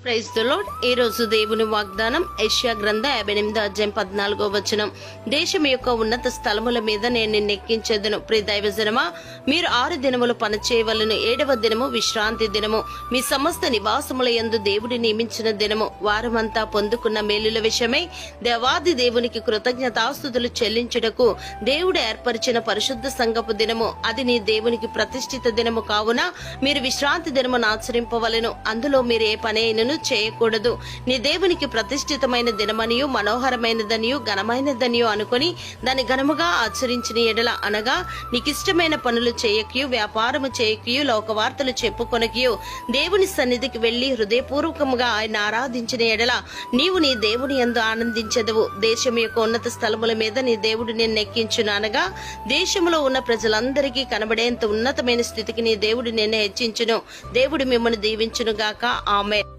Praise the lord. ఈ రోజు దేవుని వాగ్దానం యెషయా గ్రంథం 58వ అధ్యాయం 14వ వచనం. దేశం యొక్క ఉన్నత స్థలముల మీద నేను నిన్ను ఎక్కించెదను. ప్రియ దైవజనమా, మీరు 6 దినములు పని చేయవలను, 7వ దినము విశ్రాంతి దినము, మీ సమస్త నివాసముల యందు దేవుడి నియమించిన దినము. వారమంతా పొందుకున్న మేలుల విషయమై దేవాది దేవునికి కృతజ్ఞతాస్తుతులు చెల్లించుటకు దేవుడు ఏర్పరిచిన పరిశుద్ధ సంఘపు దినము. అది నీ దేవునికి ప్రతిష్ఠిత దినము కావున మీరు విశ్రాంతి దినమును ఆచరింపవలెను. అందులో మీరు ఏ పని అయినను చేయకూడదు. నీ దేవునికి ప్రతిష్ఠితమైన దినమనియు మనోహరమైనదనియు ఘనమైనదనియు అనుకొని దాని ఘనముగా ఆచరించిన ఎడల, అనగా నీకిష్టమైన పనులు చేయకయు, వ్యాపారము చేయకయు, లోకవార్తలు చెప్పుకొనకయు, దేవుని సన్నిధికి వెళ్లి హృదయపూర్వకముగా ఆయన ఆరాధించిన ఎడల నీవు నీ దేవుని యందు ఆనందించెదవు. దేశం యొక్క ఉన్నత స్థలముల మీద నీ దేవుడు నిన్ను ఎక్కించును, అనగా దేశంలో ఉన్న ప్రజలందరికీ కనబడేంత ఉన్నతమైన స్థితికి నీ దేవుడు నిన్ను హెచ్చించును. దేవుడు మిమ్మల్ని దీవించును గాక. ఆమేన్.